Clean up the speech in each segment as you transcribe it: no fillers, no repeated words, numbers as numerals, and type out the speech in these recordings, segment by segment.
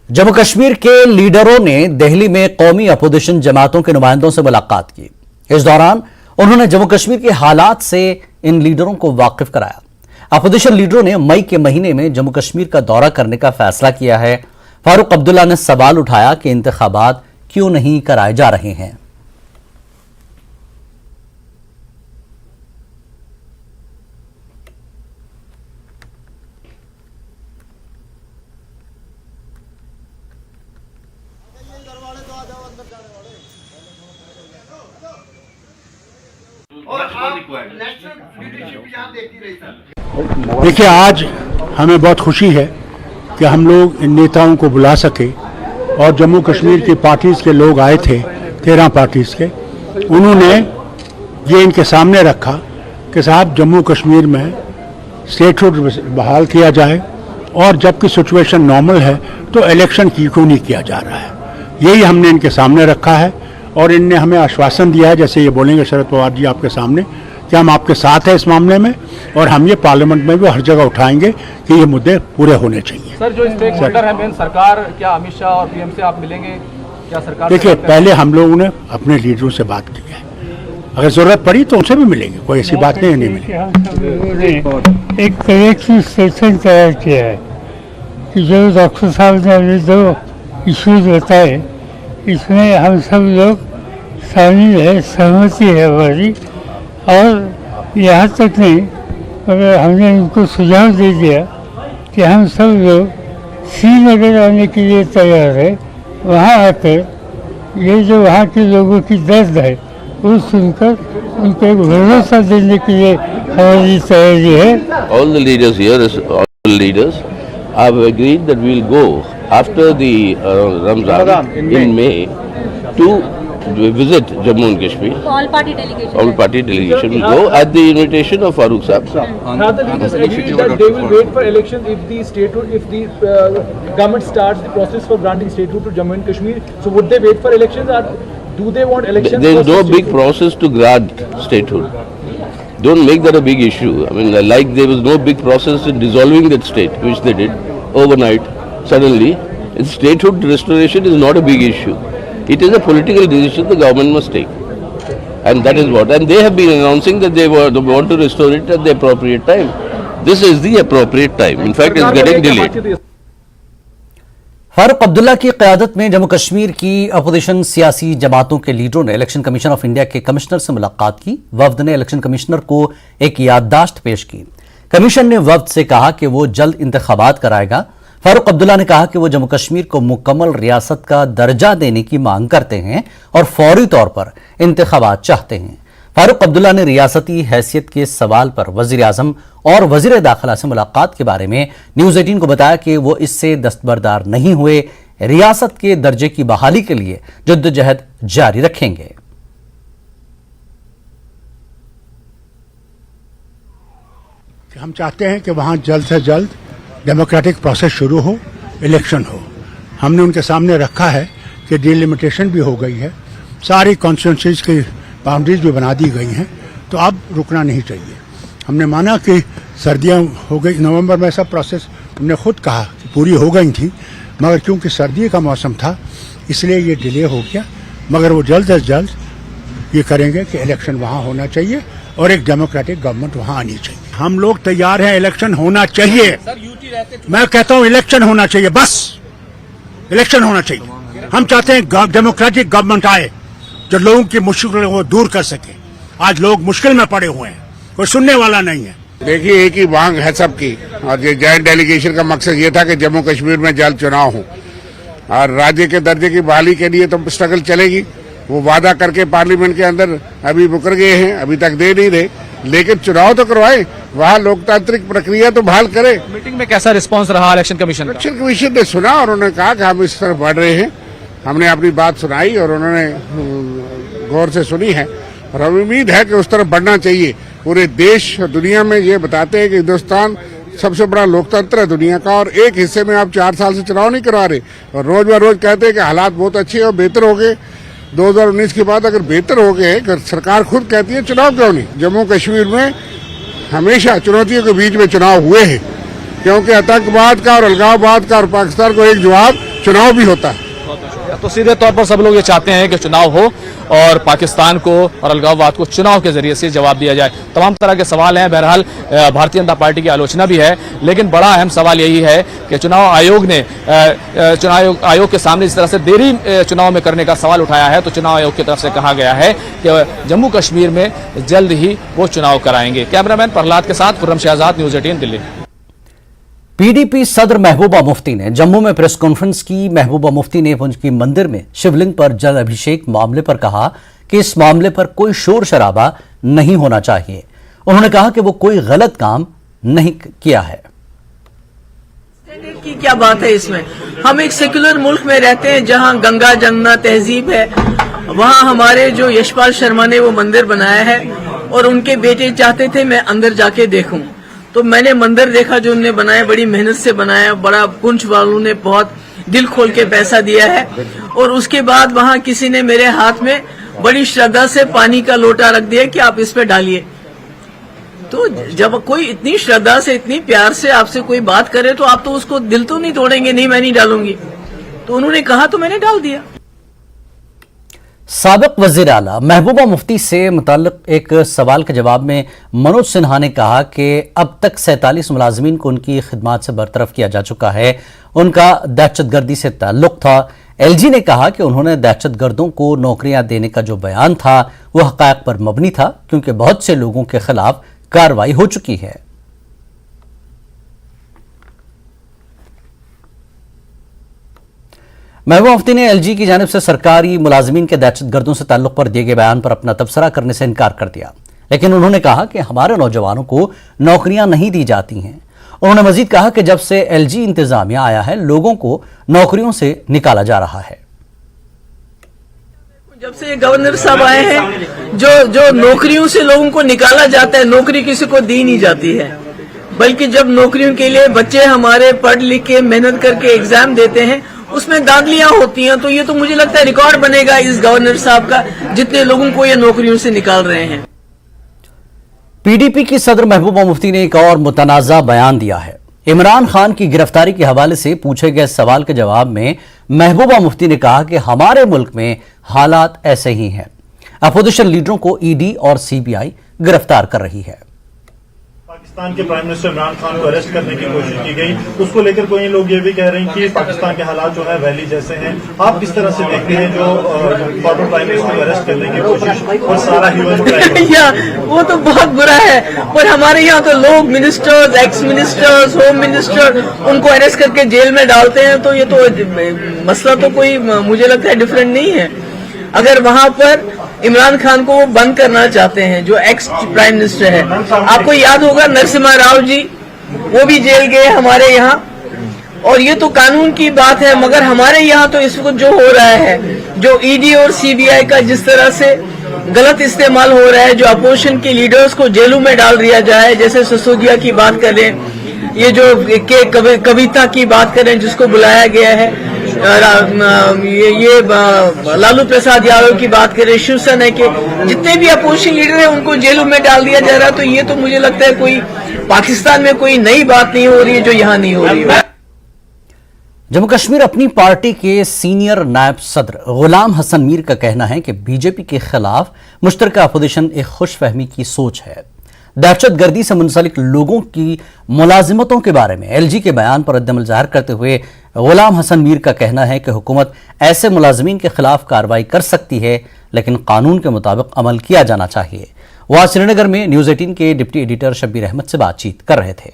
जम्मू कश्मीर के लीडरों ने दिल्ली में कौमी अपोजिशन जमातों के नुमाइंदों से मुलाकात की। इस दौरान उन्होंने जम्मू कश्मीर के हालात से इन लीडरों को वाकिफ कराया। अपोजिशन लीडरों ने मई के महीने में जम्मू कश्मीर का दौरा करने का फैसला किया है। फारूक अब्दुल्ला ने सवाल उठाया कि इंतखाबात क्यों नहीं कराए जा रहे हैं। देखिए, आज हमें बहुत खुशी है कि हम लोग इन नेताओं को बुला सके और जम्मू कश्मीर की पार्टीज के लोग आए थे, 13 पार्टीज के। उन्होंने ये इनके सामने रखा कि साहब जम्मू कश्मीर में स्टेटहुड बहाल किया जाए और जबकि सिचुएशन नॉर्मल है तो इलेक्शन क्यों नहीं किया जा रहा है। यही हमने इनके सामने रखा है और इनने हमें आश्वासन दिया है, जैसे ये बोलेंगे शरद पवार जी आपके सामने, कि हम आपके साथ हैं इस मामले में और हम ये पार्लियामेंट में भी हर जगह उठाएंगे कि ये मुद्दे पूरे होने चाहिए। सर, जो स्टेक होल्डर है मेन सरकार, क्या अमित शाह और पीएम से आप मिलेंगे? क्या सरकार? देखिए, पहले हम लोगों ने अपने लीडरों से बात की है, अगर जरूरत पड़ी तो उनसे भी मिलेंगे, कोई ऐसी बात नहीं मिलेगी। एक करेक्शन सेशन तैयार किया है कि जो डॉक्टर साहब ने अभी 2 इश्यूज बताए, इसमें हम सब लोग शामिल है, सहमति है हमारी। और यहाँ तक नहीं, मगर हमने उनको सुझाव दे दिया कि हम सब लोग श्रीनगर आने के लिए तैयार है। वहाँ आकर ये जो वहाँ के लोगों की दर्द है वो सुनकर उनको एक भरोसा देने के लिए हमारी तैयारी है। All the leaders here, all leaders, have agreed that we will go after the Ramzan in May to visit Jammu and Kashmir. All party delegation. All party delegation will go at the invitation of Farooq Saab. Have the leaders agreed that they will wait for elections if the statehood, if the government starts the process for granting statehood to Jammu and Kashmir? So would they wait for elections, or do they want elections? There is no big process to grant statehood. Don't make that a big issue. I mean, like there was no big process in dissolving that state, which they did overnight, suddenly. Statehood restoration is not a big issue. It is a political decision the government must take, and that is what. And they have been announcing that they want to restore it at the appropriate time. This is the appropriate time. In fact, it's getting delayed. Farooq Abdullah की क़यादत में जम्मू कश्मीर की opposition सियासी जमातों के लीडरों ने election commission of India के commissioner से मुलाकात की। वफ्द ने इलेक्शन कमिश्नर को एक याददाश्त पेश की। कमीशन ने वफ्द से कहा कि वो जल्द इंतखाबात कराएगा। फारूक अब्दुल्ला ने कहा कि वो जम्मू कश्मीर को मुकम्मल रियासत का दर्जा देने की मांग करते हैं और फौरी तौर पर इंतखाबात चाहते हैं। फारूक अब्दुल्ला ने रियासती हैसियत के सवाल पर वजीर आजम और वजीर दाखिला से मुलाकात के बारे में न्यूज़ 18 को बताया कि वो इससे दस्तबरदार नहीं हुए, रियासत के दर्जे की बहाली के लिए जद्दोजहद जारी रखेंगे। हम चाहते हैं कि वहां जल्द से जल्द डेमोक्रेटिक प्रोसेस शुरू हो, इलेक्शन हो। हमने उनके सामने रखा है कि डिलिमिटेशन भी हो गई है, सारी कॉन्स्टिट्यूंसीज की बाउंड्रीज भी बना दी गई हैं, तो अब रुकना नहीं चाहिए। हमने माना कि सर्दियां हो गई, नवंबर में सब प्रोसेस उन्होंने खुद कहा कि पूरी हो गई थी, मगर क्योंकि सर्दी का मौसम था इसलिए ये डिले हो गया। मगर वो जल्द से जल्द ये करेंगे कि इलेक्शन वहाँ होना चाहिए और एक डेमोक्रेटिक गवर्नमेंट वहाँ आनी चाहिए। हम लोग तैयार हैं, इलेक्शन होना चाहिए। मैं कहता हूँ इलेक्शन होना चाहिए, बस इलेक्शन होना चाहिए। हम चाहते हैं डेमोक्रेटिक गवर्नमेंट आए जो लोगों की मुश्किलों को दूर कर सके। आज लोग मुश्किल में पड़े हुए हैं, कोई सुनने वाला नहीं है। देखिए, एक ही मांग है सबकी, और ये जॉइंट डेलीगेशन का मकसद ये था कि जम्मू कश्मीर में जल्द चुनाव हो और राज्य के दर्जे की बहाली के लिए तो स्ट्रगल चलेगी। वो वादा करके पार्लियामेंट के अंदर अभी मुकर गए हैं, अभी तक दे नहीं रहे, लेकिन चुनाव तो करवाए, वहाँ लोकतांत्रिक प्रक्रिया तो बहाल करे। मीटिंग में कैसा रिस्पांस रहा इलेक्शन कमीशन का? इलेक्शन कमीशन ने सुना और उन्होंने कहा कि हम इस तरफ बढ़ रहे हैं। हमने अपनी बात सुनाई और उन्होंने गौर से सुनी है और हमें उम्मीद है कि उस तरफ बढ़ना चाहिए। पूरे देश और दुनिया में ये बताते हैं कि हिंदुस्तान सबसे बड़ा लोकतंत्र है दुनिया का, और एक हिस्से में आप 4 साल से चुनाव नहीं करवा रहे और रोज ब रोज कहते हैं कि हालात बहुत अच्छे और बेहतर हो गए। 2019 के बाद अगर बेहतर हो गए, सरकार खुद कहती है चुनाव क्यों नहीं। जम्मू कश्मीर में हमेशा चुनौतियों के बीच में चुनाव हुए हैं, क्योंकि आतंकवाद का और अलगाववाद का और पाकिस्तान को एक जवाब चुनाव भी होता है। तो सीधे तौर पर सब लोग ये चाहते हैं कि चुनाव हो और पाकिस्तान को और अलगाववाद को चुनाव के जरिए से जवाब दिया जाए। तमाम तरह के सवाल हैं। बहरहाल भारतीय जनता पार्टी की आलोचना भी है, लेकिन बड़ा अहम सवाल यही है कि चुनाव आयोग के सामने इस तरह से देरी चुनाव में करने का सवाल उठाया है, तो चुनाव आयोग की तरफ से कहा गया है कि जम्मू कश्मीर में जल्द ही वो चुनाव कराएंगे। कैमरामैन प्रहलाद के साथ खुर्रम शहजाद, न्यूज़ 18 दिल्ली। पीडीपी सदर महबूबा मुफ्ती ने जम्मू में प्रेस कॉन्फ्रेंस की। महबूबा मुफ्ती ने पुंछ की मंदिर में शिवलिंग पर जल अभिषेक मामले पर कहा कि इस मामले पर कोई शोर शराबा नहीं होना चाहिए। उन्होंने कहा कि वो कोई गलत काम नहीं किया है। की क्या बात है इसमें? हम एक सेक्युलर मुल्क में रहते हैं जहां गंगा जमुना तहजीब है। वहां हमारे जो यशपाल शर्मा ने वो मंदिर बनाया है और उनके बेटे चाहते थे मैं अंदर जाके देखूं, तो मैंने मंदिर देखा जो उन्होंने बनाया, बड़ी मेहनत से बनाया, बड़ा पुंछ वालों ने बहुत दिल खोल के पैसा दिया है। और उसके बाद वहां किसी ने मेरे हाथ में बड़ी श्रद्धा से पानी का लोटा रख दिया कि आप इस पे डालिए। तो जब कोई इतनी श्रद्धा से इतनी प्यार से आपसे कोई बात करे तो आप तो उसको दिल तो नहीं तोड़ेंगे, नहीं मैं नहीं डालूंगी। तो उन्होंने कहा तो मैंने डाल दिया। साबिक वजीर आला महबूबा मुफ्ती से मुताल्लिक एक सवाल के जवाब में मनोज सिन्हा ने कहा कि अब तक 47 मुलाजमीन को उनकी खिदमात से बरतरफ किया जा चुका है। उनका दहशतगर्दी से ताल्लुक था। एलजी ने कहा कि उन्होंने दहशतगर्दों को नौकरियां देने का जो बयान था वो हक़ायक़ पर मबनी था, क्योंकि बहुत से लोगों के खिलाफ कार्रवाई हो चुकी है। महबूबा मुफ्ती ने एलजी की जानिब से सरकारी मुलाजमीन के दहशतगर्दों से ताल्लुक पर दिए गए बयान पर अपना तबसरा करने से इनकार कर दिया, लेकिन उन्होंने कहा कि हमारे नौजवानों को नौकरियां नहीं दी जाती हैं। उन्होंने मजीद कहा कि जब से एलजी इंतजामिया आया है लोगों को नौकरियों से निकाला जा रहा है। जब से ये गवर्नर साहब आए हैं जो नौकरियों से लोगों को निकाला जाता है, नौकरी किसी को दी नहीं जाती है, बल्कि जब नौकरियों के लिए बच्चे हमारे पढ़ लिख के मेहनत करके एग्जाम देते हैं उसमें दाखिलियां होती हैं। तो ये तो मुझे लगता है रिकॉर्ड बनेगा इस गवर्नर साहब का, जितने लोगों को ये नौकरियों से निकाल रहे हैं। पीडीपी की सदर महबूबा मुफ्ती ने एक और मुतनाज़ा बयान दिया है। इमरान खान की गिरफ्तारी के हवाले से पूछे गए सवाल के जवाब में महबूबा मुफ्ती ने कहा कि हमारे मुल्क में हालात ऐसे ही हैं। अपोजिशन लीडरों को ईडी और सीबीआई गिरफ्तार कर रही है। पाकिस्तान के प्राइम मिनिस्टर इमरान खान को अरेस्ट करने की कोशिश की गई, उसको लेकर कोई लोग ये भी कह रहे हैं कि पाकिस्तान के हालात जो है वैली जैसे हैं। आप किस तरह से देखते हैं जो फॉर्मर प्राइम मिनिस्टर को अरेस्ट करने की कोशिश और सारा वो तो बहुत बुरा है। पर हमारे यहाँ तो लोग ministers, x ministers, home minister उनको अरेस्ट करके जेल में डालते हैं, तो ये तो मसला तो कोई मुझे लगता है डिफरेंट नहीं है। अगर वहां पर इमरान खान को वो बंद करना चाहते हैं जो एक्स प्राइम मिनिस्टर है, आपको याद होगा नरसिम्हा राव जी वो भी जेल गए हमारे यहाँ, और ये तो कानून की बात है। मगर हमारे यहाँ तो इस वक्त जो हो रहा है, जो ईडी और सीबीआई का जिस तरह से गलत इस्तेमाल हो रहा है, जो अपोजिशन के लीडर्स को जेलों में डाल दिया जाए, जैसे सिसोदिया की बात करें, ये जो कविता की बात करें जिसको बुलाया गया है, ये लालू प्रसाद यादव की बात करें, शिवसेना के जितने भी अपोजिशन लीडर हैं उनको जेलों में डाल दिया जा रहा है। तो ये तो मुझे लगता है कोई पाकिस्तान में कोई नई बात नहीं हो रही है जो यहाँ नहीं हो रही है। जम्मू कश्मीर अपनी पार्टी के सीनियर नायब सदर गुलाम हसन मीर का कहना है कि बीजेपी के खिलाफ मुश्तरका अपोजिशन एक खुशफहमी की सोच है। दहशतगर्दी से मुंसलिक लोगों की मुलाजिमतों के बारे में एलजी के बयान पर रद्दअमल जाहिर करते हुए गुलाम हसन मीर का कहना है कि हुकूमत ऐसे मुलाजमीन के खिलाफ कार्रवाई कर सकती है, लेकिन कानून के मुताबिक अमल किया जाना चाहिए। वह श्रीनगर में न्यूज़ 18 के डिप्टी एडिटर शब्बीर अहमद से बातचीत कर रहे थे।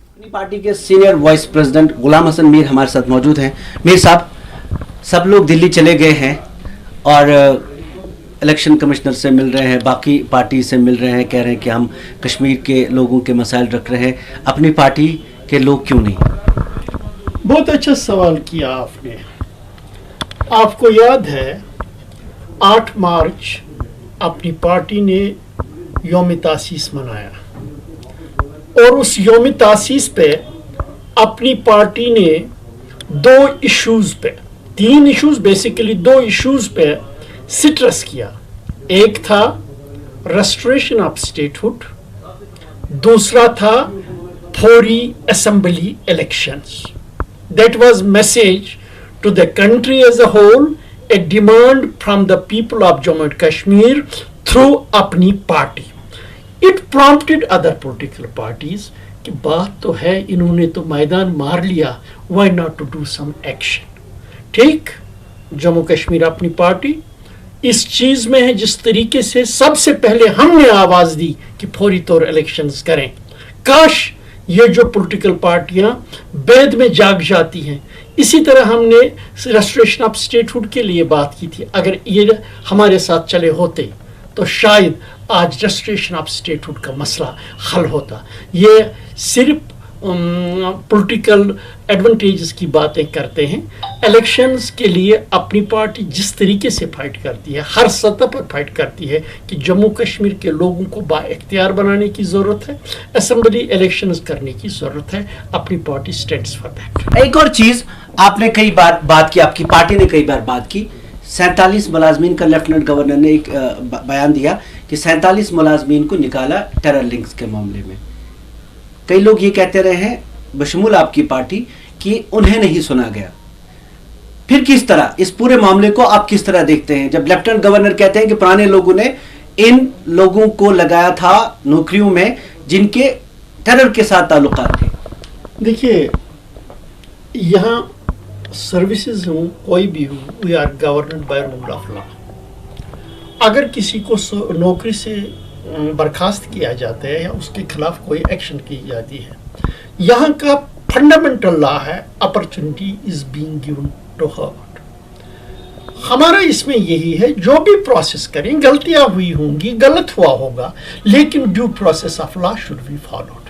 अपनी पार्टी के सीनियर वाइस प्रेसिडेंट गुलाम हसन मीर हमारे साथ मौजूद हैं। मीर साहब, सब लोग दिल्ली चले गए हैं और इलेक्शन कमिश्नर से मिल रहे हैं, बाकी पार्टी से मिल रहे हैं, कह रहे हैं कि हम कश्मीर के लोगों के मसाइल रख रहे हैं, अपनी पार्टी के लोग क्यों नहीं? बहुत अच्छा सवाल किया आपने। आपको याद है 8 मार्च अपनी पार्टी ने यौम तासीस मनाया और उस यौम तासीस पे अपनी पार्टी ने 2 इश्यूज पे, 3 इश्यूज बेसिकली 2 इश्यूज पे सिट्रस किया। एक था रेस्टोरेशन ऑफ स्टेटहुड, दूसरा था Phori assembly elections. That was message to the country as a whole, a demand from the people of Jammu and Kashmir through अपनी party. It prompted other political parties कि बात तो है, इन्होंने तो मैदान मार लिया, why not to do some action. ठीक, जम्मू कश्मीर अपनी पार्टी इस चीज में है जिस तरीके से सबसे पहले हमने आवाज दी कि फौरी तौर इलेक्शंस करें। काश ये जो पॉलिटिकल पार्टियां बैद में जाग जाती हैं। इसी तरह हमने रेस्टोरेशन ऑफ स्टेटहुड के लिए बात की थी, अगर ये हमारे साथ चले होते तो शायद आज रेस्टोरेशन ऑफ स्टेटहुड का मसला हल होता। ये सिर्फ पॉलिटिकल एडवांटेजेस की बातें करते हैं। इलेक्शंस के लिए अपनी पार्टी जिस तरीके से फाइट करती है, हर सतह पर फाइट करती है कि जम्मू कश्मीर के लोगों को बाइख्तियार बनाने की ज़रूरत है, असेंबली इलेक्शंस करने की ज़रूरत है। अपनी पार्टी स्टैंड्स फॉर दैट। एक और चीज़ आपने कई बार बात की, आपकी पार्टी ने कई बार बात की, 47 मुलाजमीन का लेफ्टिनेंट गवर्नर ने एक बयान दिया कि 47 मुलाजमीन को निकाला टेरर लिंक्स के मामले में। कई लोग ये कहते रहे हैं बशमूल आपकी पार्टी कि उन्हें नहीं सुना गया। फिर किस तरह इस पूरे मामले को आप किस तरह देखते हैं, जब लेफ्टिनेंट गवर्नर कहते हैं कि पुराने लोगों ने इन लोगों को लगाया था नौकरियों में जिनके टेरर के साथ ताल्लुकात थे? देखिए, यहाँ सर्विसेज हो कोई भी हो, we are governed by rule of law. अगर किसी को नौकरी से बर्खास्त किया जाता है या उसके खिलाफ कोई एक्शन की जाती है, यहाँ का फंडामेंटल लॉ है opportunity is being given to heard. हमारा इसमें यही है, जो भी प्रोसेस करें, गलतियां हुई होंगी, गलत हुआ होगा, लेकिन due process of law should be followed.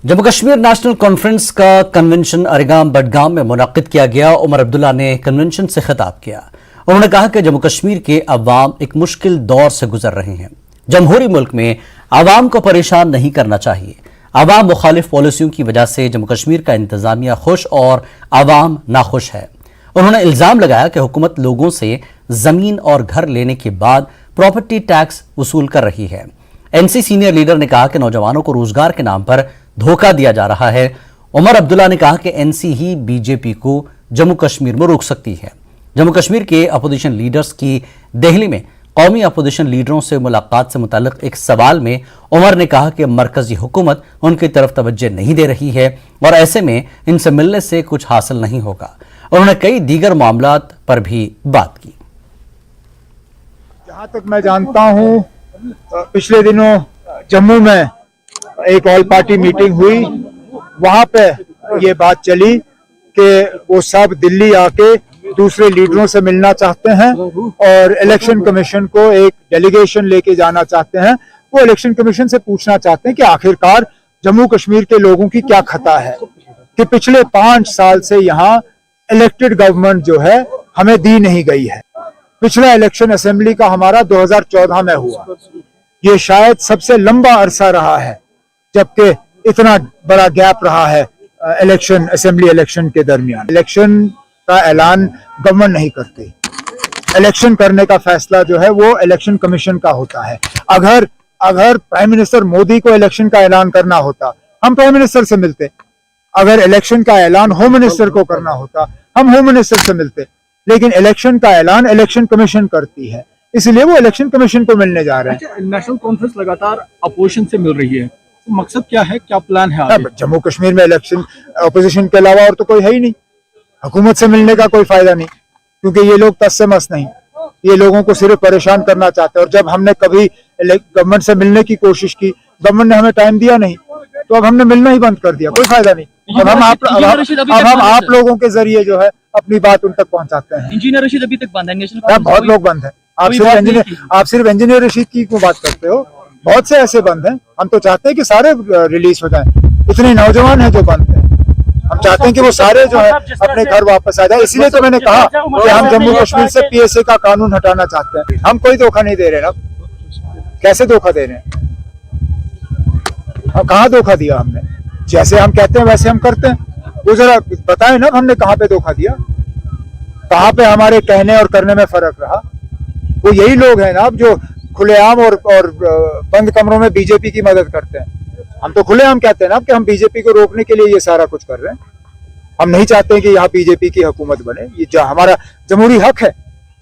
Jammu Kashmir national conference का कन्वेंशन अरिगाम बडगाम में मुनक्किद किया गया। उमर अब्दुल्ला ने कन्वेंशन से खिताब किया। उन्होंने कहा कि जम्मू कश्मीर के अवाम एक मुश्किल दौर से गुजर रहे हैं। जमहूरी मुल्क में अवाम को परेशान नहीं करना चाहिए। अवाम मुखालिफ पॉलिसियों की वजह से जम्मू कश्मीर का इंतजामिया खुश और अवाम नाखुश है। उन्होंने इल्जाम लगाया कि हुकूमत लोगों से जमीन और घर लेने के बाद प्रॉपर्टी टैक्स वसूल कर रही है। एनसी सीनियर लीडर ने कहा कि नौजवानों को रोजगार के नाम पर धोखा दिया जा रहा है। उमर अब्दुल्ला ने कहा कि एनसी ही बीजेपी को जम्मू कश्मीर में रोक सकती है। जम्मू कश्मीर के अपोजिशन लीडर्स की दिल्ली में कौमी अपोजिशन लीडरों से मुलाकात से मुताल्लिक एक सवाल में उमर ने कहा कि मरकजी हुकूमत उनकी तरफ तवज्जो नहीं दे रही है और ऐसे में इनसे मिलने से कुछ हासिल नहीं होगा। उन्होंने कई दीगर मामलात पर भी बात की। जहाँ तक मैं जानता हूँ, पिछले दिनों जम्मू में एक ऑल पार्टी मीटिंग हुई, वहाँ पे ये बात चली कि वो सब दिल्ली आके दूसरे लीडरों से मिलना चाहते हैं और इलेक्शन कमीशन को एक डेलीगेशन लेके जाना चाहते हैं। वो इलेक्शन कमीशन से पूछना चाहते हैं कि आखिरकार जम्मू कश्मीर के लोगों की क्या खता है कि पिछले 5 साल से यहाँ इलेक्टेड गवर्नमेंट जो है हमें दी नहीं गई है। पिछला इलेक्शन असेंबली का हमारा 2014 में हुआ। ये शायद सबसे लंबा अरसा रहा है जबकि इतना बड़ा गैप रहा है इलेक्शन असेंबली इलेक्शन के दरमियान। इलेक्शन का ऐलान गवर्नमेंट नहीं करती। इलेक्शन करने का फैसला जो है वो इलेक्शन कमीशन का होता है। अगर प्राइम मिनिस्टर मोदी को इलेक्शन का ऐलान करना होता, हम प्राइम मिनिस्टर से मिलते। अगर इलेक्शन का ऐलान होम मिनिस्टर को करना होता, हम होम मिनिस्टर से मिलते। लेकिन इलेक्शन का ऐलान इलेक्शन कमीशन करती है, इसलिए वो इलेक्शन कमीशन को मिलने जा रहे हैं। नेशनल कॉन्फ्रेंस लगातार अपोजिशन से मिल रही है, तो मकसद क्या है, क्या प्लान है आगे? जम्मू कश्मीर में इलेक्शन अपोजिशन के अलावा और तो कोई है ही नहीं। हुकूमत से मिलने का कोई फायदा नहीं, क्योंकि ये लोग तस से मस नहीं, ये लोगों को सिर्फ परेशान करना चाहते हैं। और जब हमने कभी गवर्नमेंट से मिलने की कोशिश की, गवर्नमेंट ने हमें टाइम दिया नहीं, तो अब हमने मिलना ही बंद कर दिया। कोई फायदा नहीं। अब हम आप लोगों के जरिए जो है अपनी बात उन तक पहुंचाते हैं। इंजीनियर रशीद अभी तक बंद है, बहुत लोग बंद हैं। आप सिर्फ इंजीनियर रशीद की क्यों बात करते हो? बहुत से ऐसे बंद हैं। हम तो चाहते हैं कि सारे रिलीज हो जाएं। इतने नौजवान हैं जो बंद हैं, हम चाहते हैं कि वो सारे जो है अपने घर वापस आ जाए। इसलिए तो मैंने कहा कि हम जम्मू कश्मीर से पीएसए का कानून हटाना चाहते हैं। हम कोई धोखा नहीं दे रहे ना। कैसे धोखा दे रहे हैं? हम कहाँ धोखा दिया हमने? जैसे हम कहते हैं वैसे हम करते हैं। वो जरा बताएं ना, हमने कहाँ पे धोखा दिया, कहाँ पे हमारे कहने और करने में फर्क रहा? वो यही लोग हैं ना अब जो खुलेआम और बंद कमरों में बीजेपी की मदद करते हैं। हम तो खुलेआम कहते हैं ना कि हम बीजेपी को रोकने के लिए ये सारा कुछ कर रहे हैं। हम नहीं चाहते हैं कि यहाँ बीजेपी की हुकूमत बने। ये जो हमारा जमहूरी हक है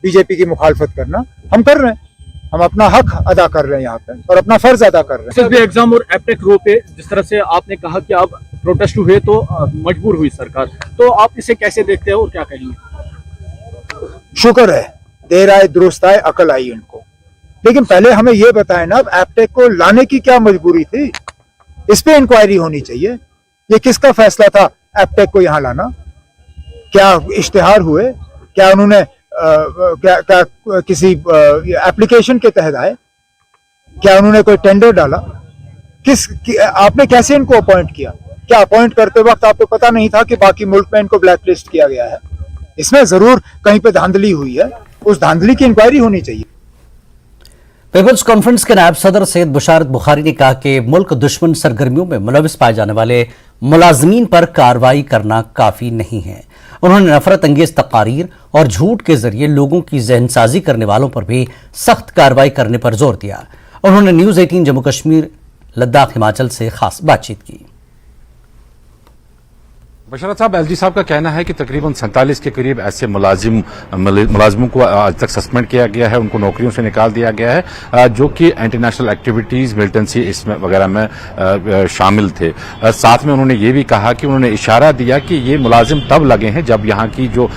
बीजेपी की मुखालफत करना, हम कर रहे हैं। हम अपना हक अदा कर रहे हैं यहाँ पे और अपना फर्ज अदा कर रहे हैं। एग्जाम और एप्टेक रो पे जिस तरह से आपने कहा कि आप प्रोटेस्ट हुए तो मजबूर हुई सरकार, तो आप इसे कैसे देखते हो और क्या कहेंगे? शुक्र है, देर आए दुरुस्त आए, अकल आई इनको। लेकिन पहले हमें ये बताएं ना, एप्टेक को लाने की क्या मजबूरी थी? इस पे इंक्वायरी होनी चाहिए। ये किसका फैसला था एप्टेक को यहाँ लाना? क्या इश्तिहार हुए? क्या उन्होंने क्या किसी एप्लीकेशन के तहत आए? क्या उन्होंने कोई टेंडर डाला? आपने कैसे इनको अपॉइंट किया? क्या अपॉइंट करते वक्त आपको पता नहीं था कि बाकी मुल्क में इनको ब्लैकलिस्ट किया गया है? इसमें जरूर कहीं पे धांधली हुई है, उस धांधली की इंक्वायरी होनी चाहिए। पीपल्स कॉन्फ्रेंस के नायब सदर सैयद बुशारत बुखारी ने कहा कि मुल्क दुश्मन सरगर्मियों में मुलविस पाए जाने वाले मुलाजमीन पर कार्रवाई करना काफी नहीं है। उन्होंने नफरत अंगेज तकारीर और झूठ के जरिए लोगों की जहनसाजी करने वालों पर भी सख्त कार्रवाई करने पर जोर दिया। उन्होंने न्यूज 18 जम्मू कश्मीर लद्दाख हिमाचल से खास बातचीत की। बशरत साहब, एलजी साहब का कहना है कि तकरीबन 47 के करीब ऐसे मुलाजिमों को आज तक सस्पेंड किया गया है, उनको नौकरियों से निकाल दिया गया है, जो कि इंटरनेशनल एक्टिविटीज मिलिटेंसी इसमें वगैरह में शामिल थे। साथ में उन्होंने ये भी कहा कि उन्होंने इशारा दिया कि ये मुलाजिम तब लगे हैं जब यहाँ की जो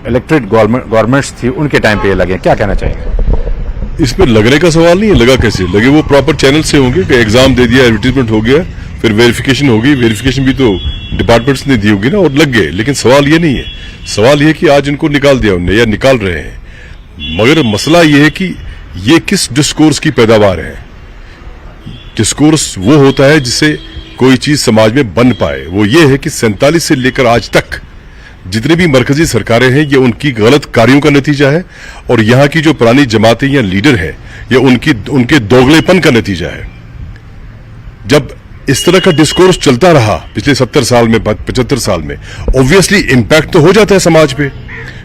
इलेक्टेड गवर्नमेंट्स थी उनके टाइम पे ये लगे। क्या कहना चाहेंगे? इसमें लगने का सवाल नहीं है, लगा कैसे लगे? वो प्रॉपर चैनल से होंगे कि एग्जाम दे दिया, एडवर्टीजमेंट हो गया, फिर वेरिफिकेशन होगी, वेरिफिकेशन भी तो डिपार्टमेंट्स ने दी होगी ना, और लग गए। लेकिन सवाल ये नहीं है, सवाल ये कि आज इनको निकाल दिया उन्होंने या निकाल रहे हैं। मगर मसला ये है कि ये किस डिस्कोर्स की पैदावार है। डिस्कोर्स वो होता है जिससे कोई चीज समाज में बन पाए। वो ये है कि 47 से लेकर आज तक जितनी भी मरकजी सरकारें हैं, ये उनकी गलत कार्यों का नतीजा है, और यहाँ की जो पुरानी जमातें या लीडर है, ये उनके दोगलेपन का नतीजा है। जब इस तरह का डिस्कोर्स चलता रहा पिछले 70 साल में, 75 साल में, ऑब्वियसली इंपैक्ट तो हो जाता है समाज पे।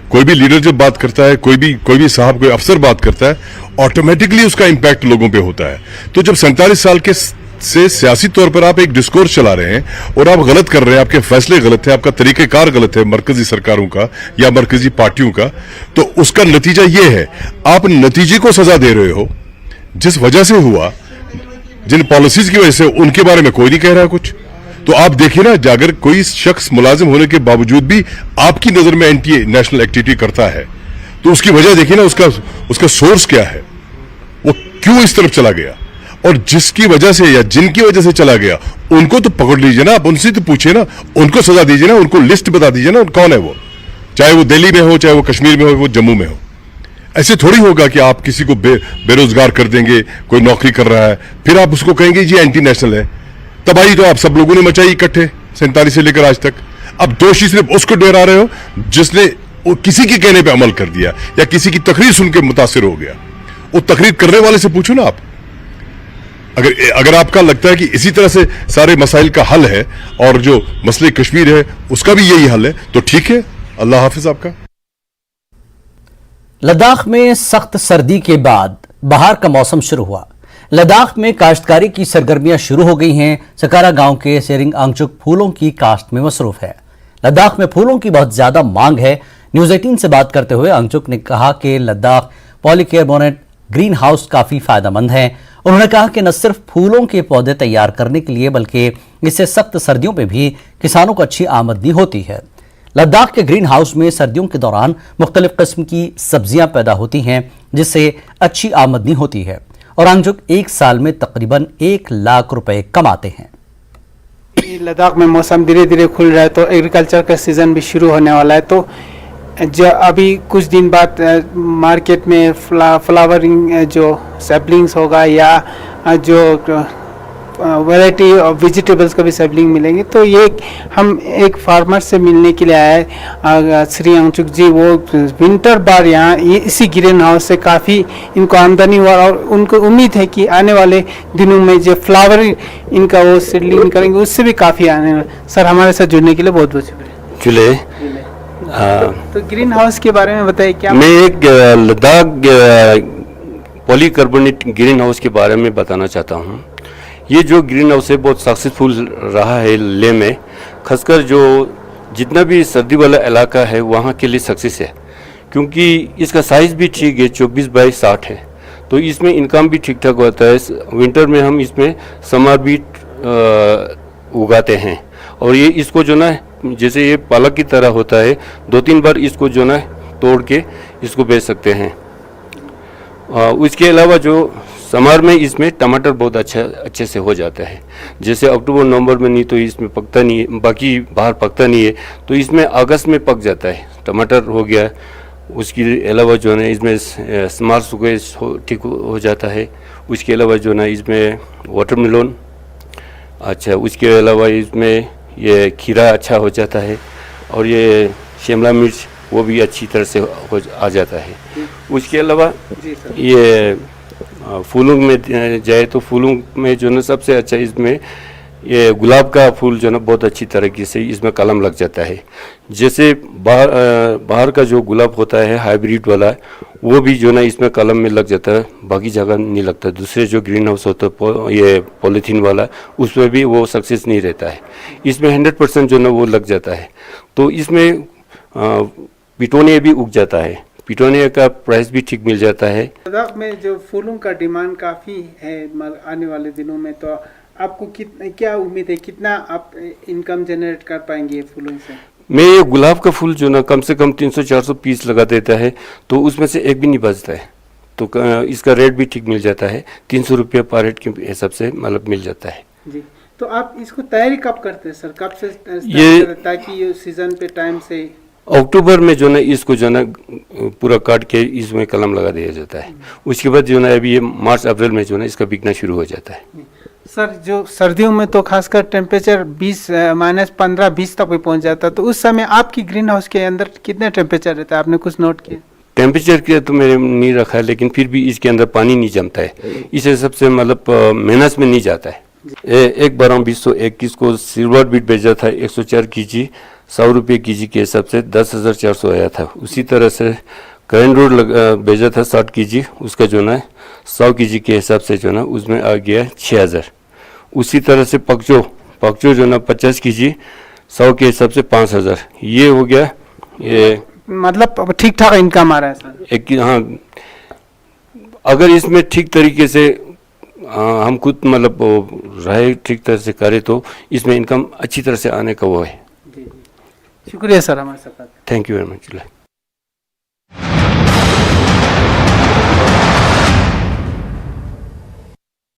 कोई भी लीडर जब बात करता है, कोई भी साहब, कोई अफसर बात करता है, ऑटोमेटिकली उसका इंपैक्ट लोगों पे होता है। तो जब 47 साल के से सियासी तौर पर आप एक डिस्कोर्स चला रहे हैं और आप गलत कर रहे हैं, आपके फैसले गलत है, आपका तरीकेकार गलत है मरकजी सरकारों का या मरकजी पार्टियों का, तो उसका नतीजा ये है, आप नतीजे को सजा दे रहे हो। जिस वजह से हुआ, जिन पॉलिसीज की वजह से, उनके बारे में कोई नहीं कह रहा कुछ। तो आप देखिए ना, अगर कोई शख्स मुलाजिम होने के बावजूद भी आपकी नजर में एंटी नेशनल एक्टिविटी करता है, तो उसकी वजह देखिए ना, उसका सोर्स क्या है, वो क्यों इस तरफ चला गया, और जिसकी वजह से या जिनकी वजह से चला गया उनको तो पकड़ लीजिए ना, आप उनसे तो पूछिए ना, उनको सजा दीजिए ना, उनको लिस्ट बता दीजिए ना कौन है वो, चाहे वो दिल्ली में हो, चाहे वो कश्मीर में हो, वो जम्मू में हो। ऐसे थोड़ी होगा कि आप किसी को बेरोजगार कर देंगे, कोई नौकरी कर रहा है, फिर आप उसको कहेंगे जी एंटी नेशनल है। तबाही तो आप सब लोगों ने मचाई इकट्ठे 47 से लेकर आज तक। अब दोषी सिर्फ उसको डरा रहे हो जिसने किसी के कहने पर अमल कर दिया या किसी की तकरीर सुन के मुतासिर हो गया। वो तकरीर करने वाले से पूछो ना आप। अगर आपका लगता है कि इसी तरह से सारे मसाइल का हल है और जो मसले कश्मीर है उसका भी यही हल है, तो ठीक है, अल्लाह हाफिज आपका। लद्दाख में सख्त सर्दी के बाद बहार का मौसम शुरू हुआ। लद्दाख में काश्तकारी की सरगर्मियां शुरू हो गई हैं। सकारा गांव के सेरिंग आंगचुक फूलों की काश्त में मसरूफ है। लद्दाख में फूलों की बहुत ज्यादा मांग है। न्यूज 18 से बात करते हुए आंगचुक ने कहा कि लद्दाख पॉलीकार्बोनेट ग्रीन हाउस काफी फायदेमंद है। उन्होंने कहा कि न सिर्फ फूलों के पौधे तैयार करने के लिए बल्कि इससे सख्त सर्दियों में भी किसानों को अच्छी आमदनी होती है। लद्दाख के ग्रीन हाउस में सर्दियों के दौरान मुख्तलिफ किस्म की सब्जियां पैदा होती हैं जिससे अच्छी आमदनी होती है और आंगचुक एक साल में तकरीबन 1 लाख रुपए कमाते हैं। लद्दाख में मौसम धीरे धीरे खुल रहा है तो एग्रीकल्चर का सीजन भी शुरू होने वाला है। तो जो अभी कुछ दिन बाद मार्केट में फ्लावरिंग जो सैपलिंग्स होगा या जो वैरायटी ऑफ वेजिटेबल्स का भी सैपलिंग मिलेंगे। तो ये हम एक फार्मर से मिलने के लिए आए श्री आंगचुक जी। वो विंटर बार यहाँ इसी ग्रीन हाउस से काफ़ी इनको आमदनी हुआ और उनको उम्मीद है कि आने वाले दिनों में जो फ्लावर इनका वो सीडलिंग करेंगे उससे भी काफ़ी आने वाला। सर हमारे साथ जुड़ने के लिए बहुत बहुत शुक्रिया। चुले तो ग्रीन हाउस के बारे में बताइए क्या। मैं एक लद्दाख पॉलीकार्बोनेट ग्रीन हाउस के बारे में बताना चाहता हूँ। ये जो ग्रीन हाउस है बहुत सक्सेसफुल रहा है ले में, खासकर जो जितना भी सर्दी वाला इलाका है वहाँ के लिए सक्सेस है, क्योंकि इसका साइज़ भी ठीक है, 24x60 है, तो इसमें इनकम भी ठीक ठाक होता है। विंटर में हम इसमें समर भी उगाते हैं, और ये इसको जो ना जैसे ये पालक की तरह होता है, 2-3 बार इसको जो ना तोड़ के इसको बेच सकते हैं। उसके अलावा जो समर में इसमें टमाटर बहुत अच्छे से हो जाता है, जैसे अक्टूबर नवंबर में नहीं तो इसमें पकता नहीं है, बाकी बाहर पकता नहीं है, तो इसमें अगस्त में पक जाता है। टमाटर हो गया, उसके अलावा जो है इसमें स्मार्ट सुकेज ठीक हो जाता है। उसके अलावा जो ना इसमें वाटरमेलन, अच्छा उसके अलावा इसमें ये खीरा अच्छा हो जाता है, और ये शिमला मिर्च वो भी अच्छी तरह से आ जाता है। उसके अलावा ये फूलों में जाए तो फूलों में जो ना सबसे अच्छा इसमें ये गुलाब का फूल जो ना बहुत अच्छी तरीके से इसमें कलम लग जाता है। जैसे बाहर का जो गुलाब होता है हाइब्रिड वाला, वो भी जो ना इसमें कलम में लग जाता है, बाकी जगह नहीं लगता। दूसरे जो ग्रीन हाउस होता है ये पॉलीथीन वाला, उसमें भी वो सक्सेस नहीं रहता है। इसमें 100% जो ना वो लग जाता है। तो इसमें पिटोनिया भी उग जाता है, पिटोनिया का प्राइस भी ठीक मिल जाता है। लद्दाख में जो फूलों का डिमांड काफ़ी है आने वाले दिनों में, तो आपको क्या उम्मीद है, कितना आप इनकम जनरेट कर पाएंगे फूलों से? मैं ये गुलाब का फूल जो ना कम से कम 300-400 पीस लगा देता है, तो उसमें से एक भी नहीं बचता है, तो इसका रेट भी ठीक मिल जाता है। 300 रुपये पर रेट के हिसाब से मतलब मिल जाता है जी। तो आप इसको तैयारी कब करते हैं सर, कब से ये ताकि ये सीजन पे टाइम से? अक्टूबर में जो ना इसको जो ना पूरा काट के इसमें कलम लगा दिया जाता है। उसके बाद जो ना अभी ये मार्च अप्रैल में जो ना इसका बिकना शुरू हो जाता है। सर जो सर्दियों में तो खासकर टेम्परेचर -15-20 तक भी पहुंच जाता है, तो उस समय आपकी ग्रीन हाउस के अंदर कितने टेम्परेचर रहता है, आपने कुछ नोट किया? टेम्परेचर के तो मैंने नहीं रखा है, लेकिन फिर भी इसके अंदर पानी नहीं जमता है, इस हिसाब से मतलब मेहनत में नहीं जाता है। एक बार हम 2021 को सिल्वर बीट बेचा था 104 kg, 100 रुपये kg के हिसाब से 10,400 आया था। उसी तरह से करेंट रोड बेचा था 60 kg, उसका जो ना 100 kg के हिसाब से जो ना उसमें आ गया 6,000। उसी तरह से पकचो जो ना 50 kg 100 के हिसाब से 5,000, ये हो गया। ये मतलब ठीक ठाक इनकम आ रहा है सर? हाँ, अगर इसमें ठीक तरीके से हम खुद मतलब रहे ठीक तरह से करें तो इसमें इनकम अच्छी तरह से आने का वो है। शुक्रिया सर हमारे साथ। Thank you very much.